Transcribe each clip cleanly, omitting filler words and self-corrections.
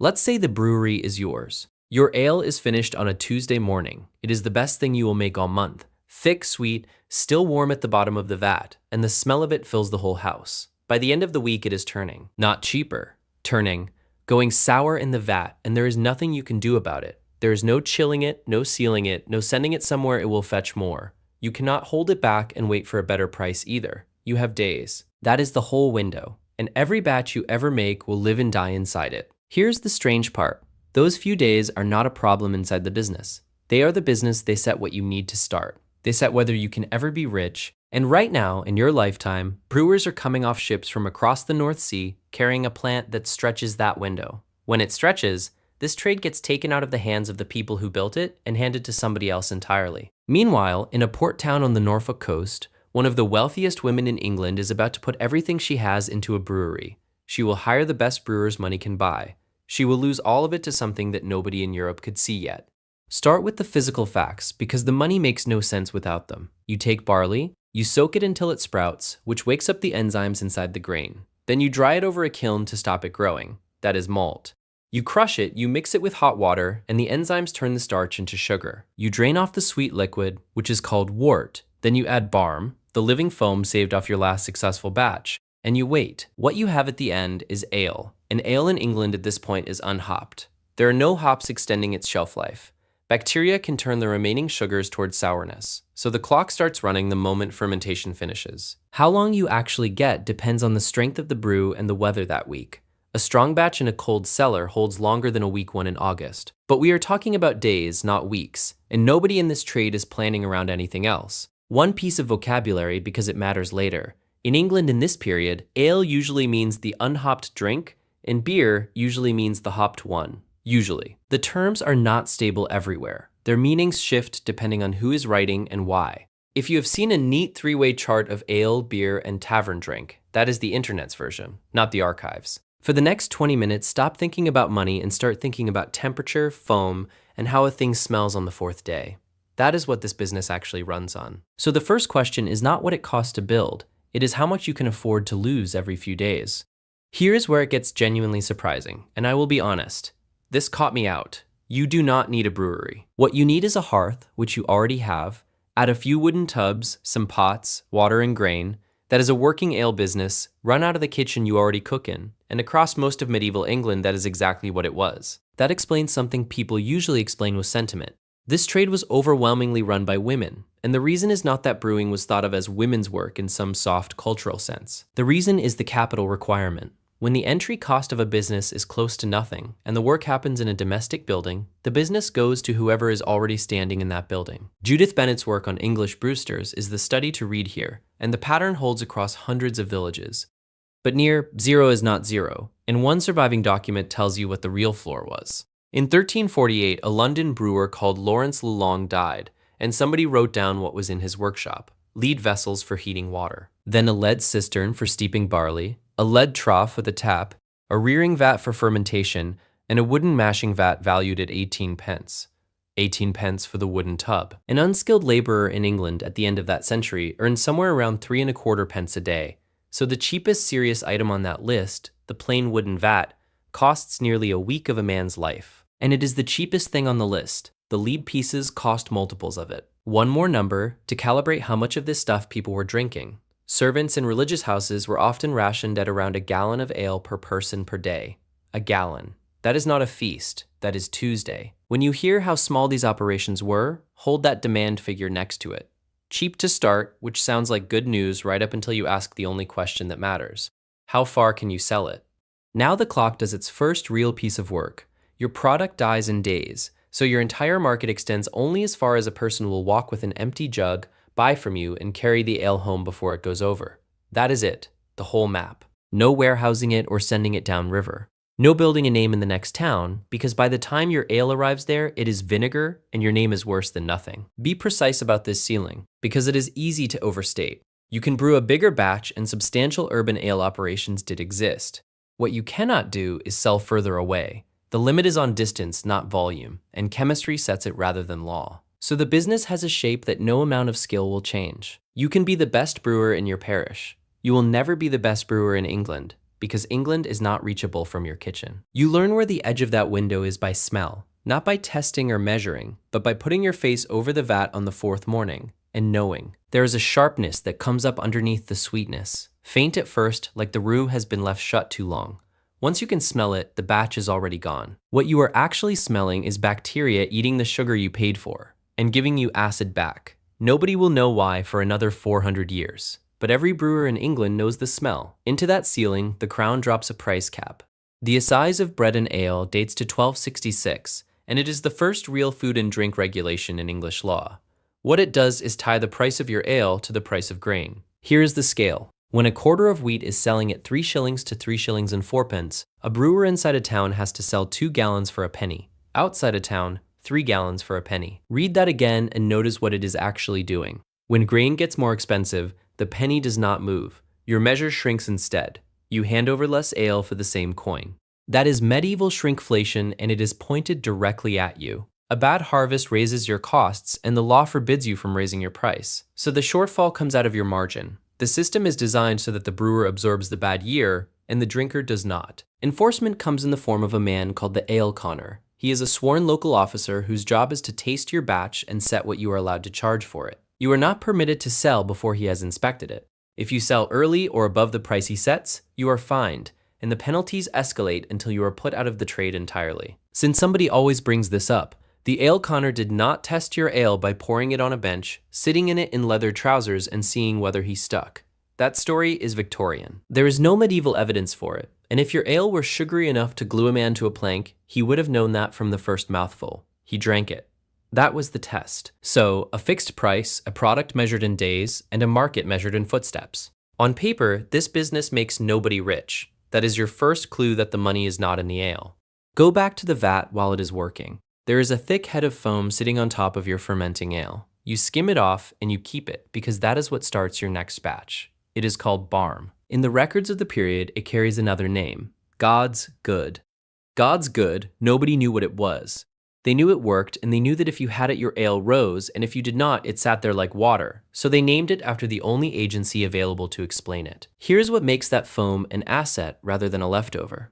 Let's say the brewery is yours. Your ale is finished on a Tuesday morning. It is the best thing you will make all month. Thick, sweet, still warm at the bottom of the vat, and the smell of it fills the whole house. By the end of the week, it is turning, not cheaper, turning, going sour in the vat, and there is nothing you can do about it. There is no chilling it, no sealing it, no sending it somewhere it will fetch more. You cannot hold it back and wait for a better price either. You have days. That is the whole window, and every batch you ever make will live and die inside it. Here's the strange part. Those few days are not a problem inside the business. They are the business. They set what you need to start. They set whether you can ever be rich. And right now, in your lifetime, brewers are coming off ships from across the North Sea carrying a plant that stretches that window. When it stretches, this trade gets taken out of the hands of the people who built it and handed to somebody else entirely. Meanwhile, in a port town on the Norfolk coast, one of the wealthiest women in England is about to put everything she has into a brewery. She will hire the best brewers money can buy. She will lose all of it to something that nobody in Europe could see yet. Start with the physical facts, because the money makes no sense without them. You take barley, you soak it until it sprouts, which wakes up the enzymes inside the grain. Then you dry it over a kiln to stop it growing. That is malt. You crush it, you mix it with hot water, and the enzymes turn the starch into sugar. You drain off the sweet liquid, which is called wort. Then you add barm, the living foam saved off your last successful batch, and you wait. What you have at the end is ale. An ale in England at this point is unhopped. There are no hops extending its shelf life. Bacteria can turn the remaining sugars towards sourness, so the clock starts running the moment fermentation finishes. How long you actually get depends on the strength of the brew and the weather that week. A strong batch in a cold cellar holds longer than a weak one in August. But we are talking about days, not weeks, and nobody in this trade is planning around anything else. One piece of vocabulary, because it matters later. In England in this period, ale usually means the unhopped drink, and beer usually means the hopped one. Usually. The terms are not stable everywhere. Their meanings shift depending on who is writing and why. If you have seen a neat three-way chart of ale, beer, and tavern drink, that is the internet's version, not the archives. For the next 20 minutes, stop thinking about money and start thinking about temperature, foam, and how a thing smells on the fourth day. That is what this business actually runs on. So the first question is not what it costs to build, it is how much you can afford to lose every few days. Here is where it gets genuinely surprising, and I will be honest. This caught me out. You do not need a brewery. What you need is a hearth, which you already have, add a few wooden tubs, some pots, water and grain. That is a working ale business, run out of the kitchen you already cook in, and across most of medieval England that is exactly what it was. That explains something people usually explain with sentiment. This trade was overwhelmingly run by women, and the reason is not that brewing was thought of as women's work in some soft cultural sense. The reason is the capital requirement. When the entry cost of a business is close to nothing, and the work happens in a domestic building, the business goes to whoever is already standing in that building. Judith Bennett's work on English brewsters is the study to read here, and the pattern holds across hundreds of villages. But near zero is not zero, and one surviving document tells you what the real floor was. In 1348, a London brewer called Lawrence Lelong died, and somebody wrote down what was in his workshop: lead vessels for heating water, then a lead cistern for steeping barley, a lead trough with a tap, a rearing vat for fermentation, and a wooden mashing vat valued at 18 pence. 18 pence for the wooden tub. An unskilled laborer in England at the end of that century earned somewhere around 3¼ pence a day, so the cheapest serious item on that list, the plain wooden vat, costs nearly a week of a man's life. And it is the cheapest thing on the list. The lead pieces cost multiples of it. One more number to calibrate how much of this stuff people were drinking. Servants in religious houses were often rationed at around a gallon of ale per person per day. A gallon. That is not a feast, that is Tuesday. When you hear how small these operations were, hold that demand figure next to it. Cheap to start, which sounds like good news right up until you ask the only question that matters. How far can you sell it? Now the clock does its first real piece of work. Your product dies in days, so your entire market extends only as far as a person will walk with an empty jug, buy from you, and carry the ale home before it goes over. That is it, the whole map. No warehousing it or sending it downriver. No building a name in the next town, because by the time your ale arrives there, it is vinegar and your name is worse than nothing. Be precise about this ceiling, because it is easy to overstate. You can brew a bigger batch, and substantial urban ale operations did exist. What you cannot do is sell further away. The limit is on distance, not volume, and chemistry sets it rather than law. So the business has a shape that no amount of skill will change. You can be the best brewer in your parish. You will never be the best brewer in England. because England is not reachable from your kitchen. You learn where the edge of that window is by smell, not by testing or measuring, but by putting your face over the vat on the fourth morning and knowing. There is a sharpness that comes up underneath the sweetness, faint at first, like the room has been left shut too long. Once you can smell it, the batch is already gone. What you are actually smelling is bacteria eating the sugar you paid for and giving you acid back. Nobody will know why for another 400 years, but every brewer in England knows the smell. Into that ceiling, the crown drops a price cap. The assize of bread and ale dates to 1266, and it is the first real food and drink regulation in English law. What it does is tie the price of your ale to the price of grain. Here is the scale. When a quarter of wheat is selling at 3 shillings to 3 shillings and 4 pence, a brewer inside a town has to sell 2 gallons for a penny. Outside a town, 3 gallons for a penny. Read that again and notice what it is actually doing. When grain gets more expensive, the penny does not move. Your measure shrinks instead. You hand over less ale for the same coin. That is medieval shrinkflation, and it is pointed directly at you. A bad harvest raises your costs, and the law forbids you from raising your price. So the shortfall comes out of your margin. The system is designed so that the brewer absorbs the bad year, and the drinker does not. Enforcement comes in the form of a man called the ale conner. He is a sworn local officer whose job is to taste your batch and set what you are allowed to charge for it. You are not permitted to sell before he has inspected it. If you sell early or above the price he sets, you are fined, and the penalties escalate until you are put out of the trade entirely. Since somebody always brings this up, the ale conner did not test your ale by pouring it on a bench, sitting in it in leather trousers, and seeing whether he stuck. That story is Victorian. There is no medieval evidence for it, and if your ale were sugary enough to glue a man to a plank, he would have known that from the first mouthful. He drank it. That was the test. So, a fixed price, a product measured in days, and a market measured in footsteps. On paper, this business makes nobody rich. That is your first clue that the money is not in the ale. Go back to the vat while it is working. There is a thick head of foam sitting on top of your fermenting ale. You skim it off and you keep it because that is what starts your next batch. It is called barm. In the records of the period, it carries another name, God's Good. God's Good, nobody knew what it was. They knew it worked, and they knew that if you had it, your ale rose, and if you did not, it sat there like water. So they named it after the only agency available to explain it. Here's what makes that foam an asset rather than a leftover.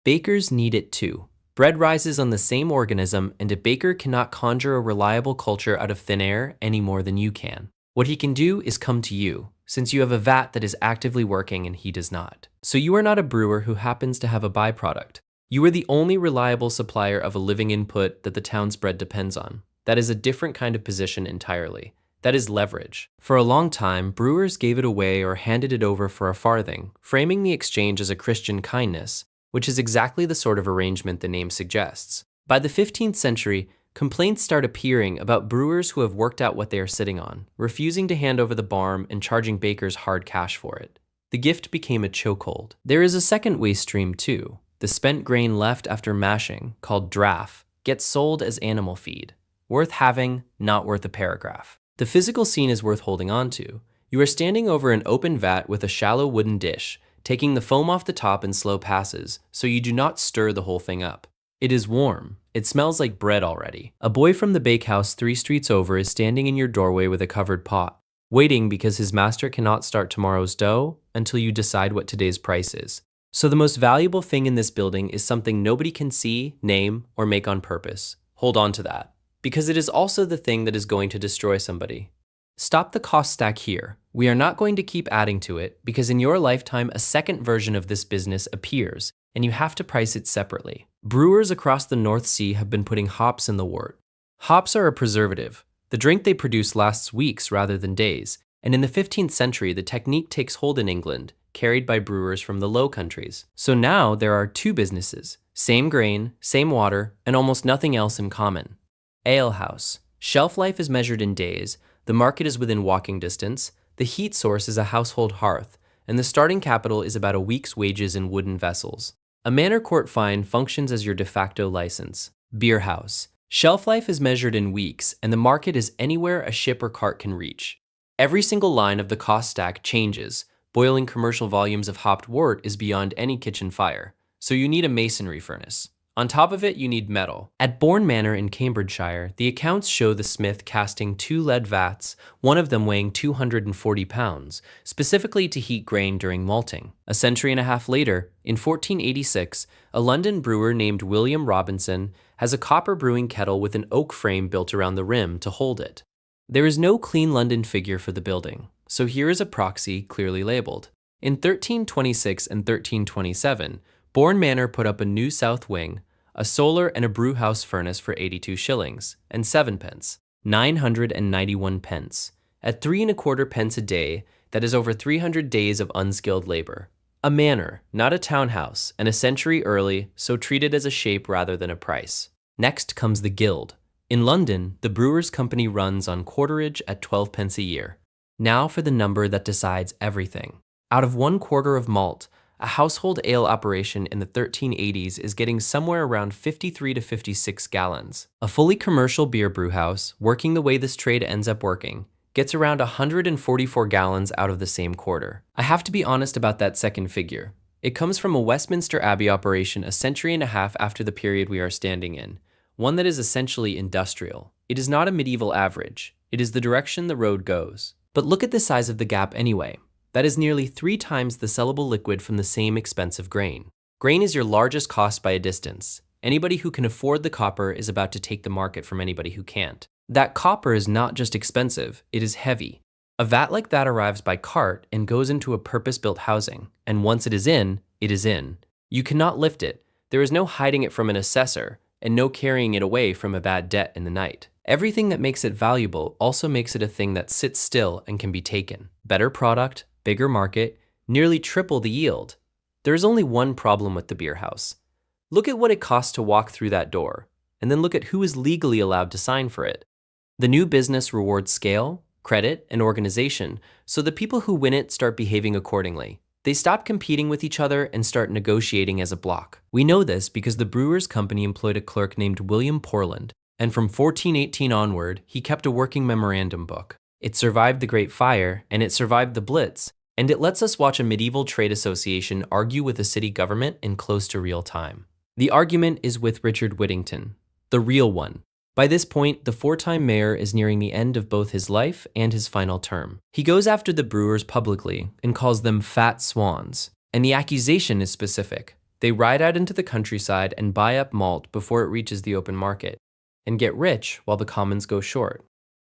Bakers need it too. Bread rises on the same organism, and a baker cannot conjure a reliable culture out of thin air any more than you can. What he can do is come to you, since you have a vat that is actively working and he does not. So you are not a brewer who happens to have a byproduct. You are the only reliable supplier of a living input that the town's bread depends on. That is a different kind of position entirely. That is leverage. For a long time, brewers gave it away or handed it over for a farthing, framing the exchange as a Christian kindness, which is exactly the sort of arrangement the name suggests. By the 15th century, complaints start appearing about brewers who have worked out what they are sitting on, refusing to hand over the barm and charging bakers hard cash for it. The gift became a chokehold. There is a second waste stream too. The spent grain left after mashing, called draff, gets sold as animal feed. Worth having, not worth a paragraph. The physical scene is worth holding on to. You are standing over an open vat with a shallow wooden dish, taking the foam off the top in slow passes, so you do not stir the whole thing up. It is warm. It smells like bread already. A boy from the bakehouse 3 streets over is standing in your doorway with a covered pot, waiting because his master cannot start tomorrow's dough until you decide what today's price is. So the most valuable thing in this building is something nobody can see, name, or make on purpose. Hold on to that, because it is also the thing that is going to destroy somebody. Stop the cost stack here. We are not going to keep adding to it because in your lifetime, a second version of this business appears, and you have to price it separately. Brewers across the North Sea have been putting hops in the wort. Hops are a preservative. The drink they produce lasts weeks rather than days, and in the 15th century, the technique takes hold in England, carried by brewers from the Low Countries. So now there are 2 businesses, same grain, same water, and almost nothing else in common. Ale house. Shelf life is measured in days, the market is within walking distance, the heat source is a household hearth, and the starting capital is about a week's wages in wooden vessels. A manor court fine functions as your de facto license. Beer house. Shelf life is measured in weeks, and the market is anywhere a ship or cart can reach. Every single line of the cost stack changes. Boiling commercial volumes of hopped wort is beyond any kitchen fire, so you need a masonry furnace. On top of it, you need metal. At Bourne Manor in Cambridgeshire, the accounts show the smith casting 2 lead vats, one of them weighing 240 pounds, specifically to heat grain during malting. A century and a half later, in 1486, a London brewer named William Robinson has a copper brewing kettle with an oak frame built around the rim to hold it. There is no clean London figure for the building, so here is a proxy clearly labeled. In 1326 and 1327, Bourne Manor put up a new south wing, a solar and a brewhouse furnace for 82 shillings and 7 pence, 991 pence. At 3¼ pence a day, that is over 300 days of unskilled labor. A manor, not a townhouse, and a century early, so treated as a shape rather than a price. Next comes the guild. In London, the Brewers' Company runs on quarterage at 12 pence a year. Now for the number that decides everything. Out of 1/4 of malt, a household ale operation in the 1380s is getting somewhere around 53 to 56 gallons. A fully commercial beer brewhouse, working the way this trade ends up working, gets around 144 gallons out of the same quarter. I have to be honest about that second figure. It comes from a Westminster Abbey operation a century and a half after the period we are standing in, one that is essentially industrial. It is not a medieval average. It is the direction the road goes. But look at the size of the gap anyway. That is nearly 3 times the sellable liquid from the same expensive grain. Grain is your largest cost by a distance. Anybody who can afford the copper is about to take the market from anybody who can't. That copper is not just expensive, it is heavy. A vat like that arrives by cart and goes into a purpose-built housing, and once it is in, it is in. You cannot lift it. There is no hiding it from an assessor, and no carrying it away from a bad debt in the night. Everything that makes it valuable also makes it a thing that sits still and can be taken. Better product, bigger market, nearly triple the yield. There is only one problem with the beer house. Look at what it costs to walk through that door, and then look at who is legally allowed to sign for it. The new business rewards scale, credit, and organization, so the people who win it start behaving accordingly. They stop competing with each other and start negotiating as a block. We know this because the Brewers' Company employed a clerk named William Portland, and from 1418 onward, he kept a working memorandum book. It survived the Great Fire, and it survived the Blitz, and it lets us watch a medieval trade association argue with a city government in close to real time. The argument is with Richard Whittington, the real one. By this point, the 4-time mayor is nearing the end of both his life and his final term. He goes after the brewers publicly and calls them fat swans. And the accusation is specific. They ride out into the countryside and buy up malt before it reaches the open market, and get rich while the commons go short.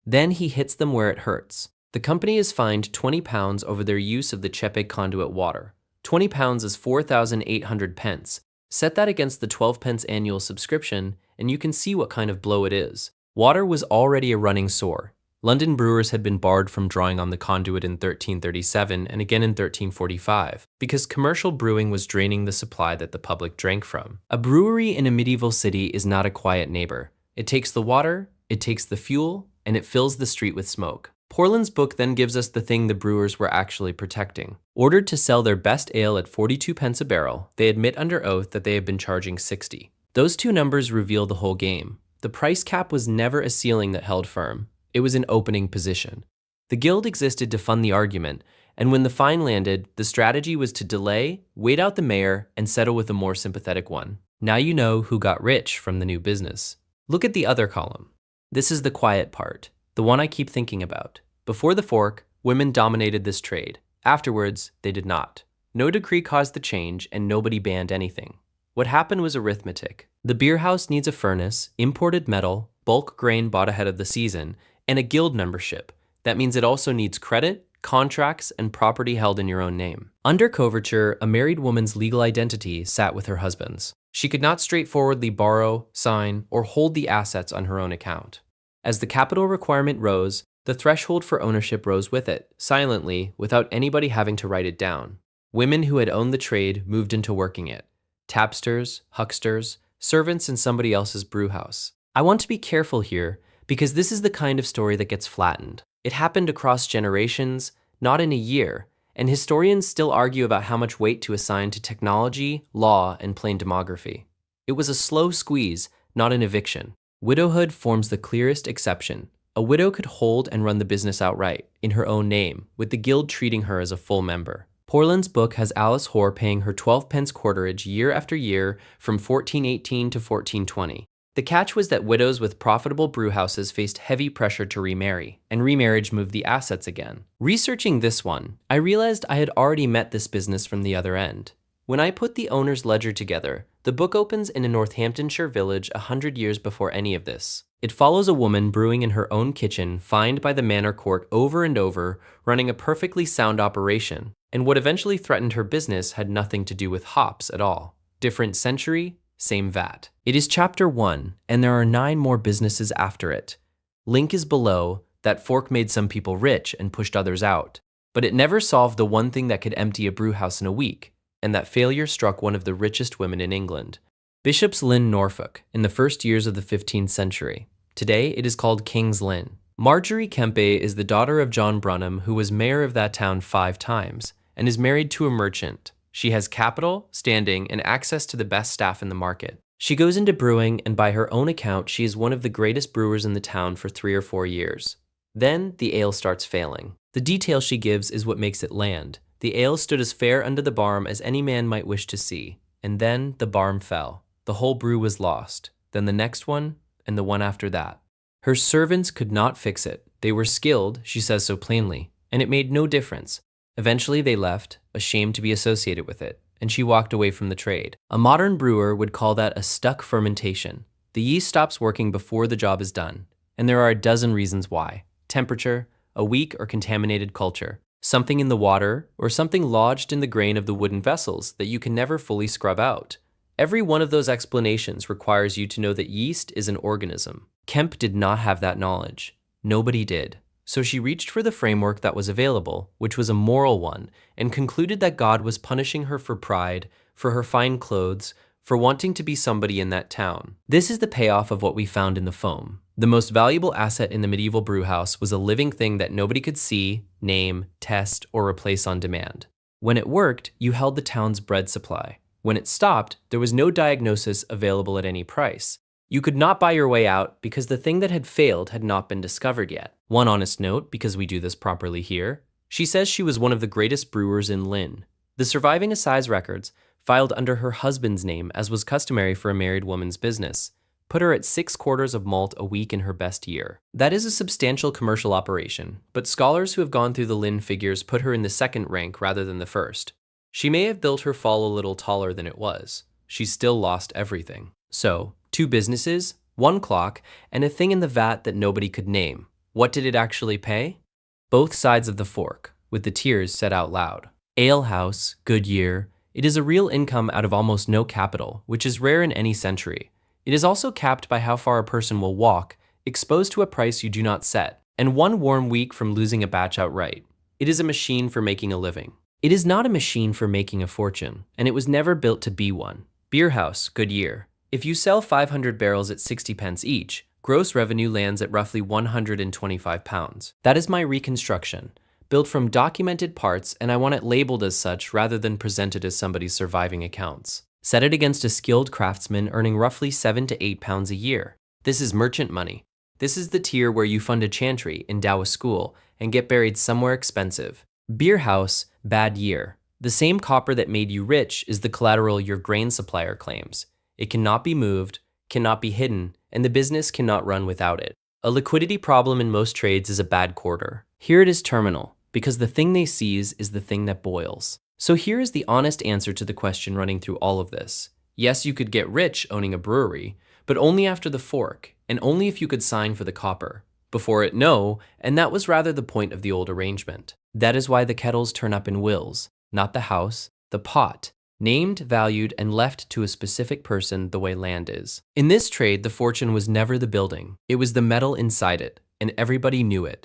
Then he hits them where it hurts. The company is fined £20 over their use of the Chepe conduit water. £20 is 4,800 pence. Set that against the 12 pence annual subscription, and you can see what kind of blow it is. Water was already a running sore. London brewers had been barred from drawing on the conduit in 1337 and again in 1345, because commercial brewing was draining the supply that the public drank from. A brewery in a medieval city is not a quiet neighbor. It takes the water, it takes the fuel, and it fills the street with smoke. Portland's book then gives us the thing the brewers were actually protecting. Ordered to sell their best ale at 42 pence a barrel, they admit under oath that they have been charging 60. Those two numbers reveal the whole game. The price cap was never a ceiling that held firm. It was an opening position. The guild existed to fund the argument, and when the fine landed, the strategy was to delay, wait out the mayor, and settle with a more sympathetic one. Now you know who got rich from the new business. Look at the other column. This is the quiet part, the one I keep thinking about. Before the fork, women dominated this trade. Afterwards, they did not. No decree caused the change, and nobody banned anything. What happened was arithmetic. The beer house needs a furnace, imported metal, bulk grain bought ahead of the season, and a guild membership. That means it also needs credit, contracts, and property held in your own name. Under coverture, a married woman's legal identity sat with her husband's. She could not straightforwardly borrow, sign, or hold the assets on her own account. As the capital requirement rose, the threshold for ownership rose with it, silently, without anybody having to write it down. Women who had owned the trade moved into working it. Tapsters, hucksters, servants in somebody else's brewhouse. I want to be careful here, because this is the kind of story that gets flattened. It happened across generations, not in a year, and historians still argue about how much weight to assign to technology, law, and plain demography. It was a slow squeeze, not an eviction. Widowhood forms the clearest exception. A widow could hold and run the business outright, in her own name, with the guild treating her as a full member. Portland's book has Alice Hoare paying her 12 pence quarterage year after year from 1418 to 1420. The catch was that widows with profitable brewhouses faced heavy pressure to remarry, and remarriage moved the assets again. Researching this one, I realized I had already met this business from the other end. When I put the owner's ledger together, the book opens in a Northamptonshire village 100 years before any of this. It follows a woman brewing in her own kitchen, fined by the manor court over and over, running a perfectly sound operation, and what eventually threatened her business had nothing to do with hops at all. Different century, same vat. It is chapter 1, and there are 9 more businesses after it. Link is below. That fork made some people rich and pushed others out, but it never solved the one thing that could empty a brewhouse in a week, and that failure struck one of the richest women in England. Bishop's Lynn, Norfolk, in the first years of the 15th century. Today, it is called King's Lynn. Marjorie Kempe is the daughter of John Brunham, who was mayor of that town 5 times, and is married to a merchant. She has capital, standing, and access to the best staff in the market. She goes into brewing, and by her own account, she is one of the greatest brewers in the town for 3 or 4 years. Then, the ale starts failing. The detail she gives is what makes it land. The ale stood as fair under the barm as any man might wish to see, and then the barm fell. The whole brew was lost, then the next one, and the one after that. Her servants could not fix it. They were skilled, she says so plainly, and it made no difference. Eventually they left, ashamed to be associated with it, and she walked away from the trade. A modern brewer would call that a stuck fermentation. The yeast stops working before the job is done, and there are a dozen reasons why. Temperature, a weak or contaminated culture, something in the water, or something lodged in the grain of the wooden vessels that you can never fully scrub out. Every one of those explanations requires you to know that yeast is an organism. Kemp did not have that knowledge. Nobody did. So she reached for the framework that was available, which was a moral one, and concluded that God was punishing her for pride, for her fine clothes, for wanting to be somebody in that town. This is the payoff of what we found in the foam. The most valuable asset in the medieval brewhouse was a living thing that nobody could see, name, test, or replace on demand. When it worked, you held the town's bread supply. When it stopped, there was no diagnosis available at any price. You could not buy your way out because the thing that had failed had not been discovered yet. One honest note, because we do this properly here, she says she was one of the greatest brewers in Lynn. The surviving assize records, filed under her husband's name as was customary for a married woman's business, put her at 6 quarters of malt a week in her best year. That is a substantial commercial operation, but scholars who have gone through the Lynn figures put her in the second rank rather than the first. She may have built her fall a little taller than it was. She still lost everything. So, 2 businesses, 1 clock, and a thing in the vat that nobody could name. What did it actually pay? Both sides of the fork, with the tiers said out loud. Ale house, good year. It is a real income out of almost no capital, which is rare in any century. It is also capped by how far a person will walk, exposed to a price you do not set, and 1 warm week from losing a batch outright. It is a machine for making a living. It is not a machine for making a fortune, and it was never built to be one. Beer house, good year. If you sell 500 barrels at 60 pence each, gross revenue lands at roughly £125. That is my reconstruction, built from documented parts, and I want it labeled as such rather than presented as somebody's surviving accounts. Set it against a skilled craftsman earning roughly £7 to £8 a year. This is merchant money. This is the tier where you fund a chantry, endow a school, and get buried somewhere expensive. Beer house, bad year. The same copper that made you rich is the collateral your grain supplier claims. It cannot be moved, cannot be hidden, and the business cannot run without it. A liquidity problem in most trades is a bad quarter. Here it is terminal, because the thing they seize is the thing that boils. So here is the honest answer to the question running through all of this. Yes, you could get rich owning a brewery, but only after the fork, and only if you could sign for the copper. Before it, no, and that was rather the point of the old arrangement. That is why the kettles turn up in wills, not the house, the pot, named, valued, and left to a specific person the way land is. In this trade, the fortune was never the building. It was the metal inside it, and everybody knew it.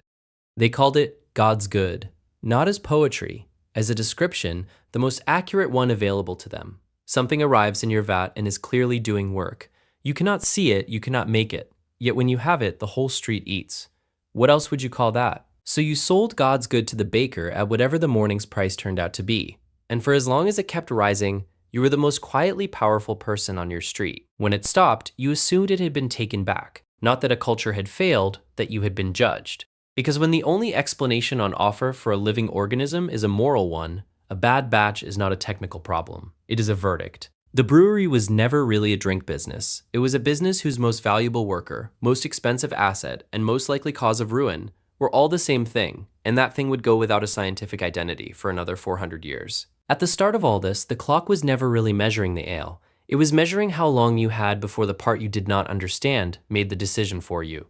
They called it God's good, not as poetry, as a description, the most accurate one available to them. Something arrives in your vat and is clearly doing work. You cannot see it, you cannot make it. Yet when you have it, the whole street eats. What else would you call that? So you sold God's good to the baker at whatever the morning's price turned out to be. And for as long as it kept rising, you were the most quietly powerful person on your street. When it stopped, you assumed it had been taken back. Not that a culture had failed, that you had been judged. Because when the only explanation on offer for a living organism is a moral one, A bad batch is not a technical problem. It is a verdict. The brewery was never really a drink business. It was a business whose most valuable worker, most expensive asset, and most likely cause of ruin were all the same thing, and that thing would go without a scientific identity for another 400 years. At the start of all this, the clock was never really measuring the ale. It was measuring how long you had before the part you did not understand made the decision for you.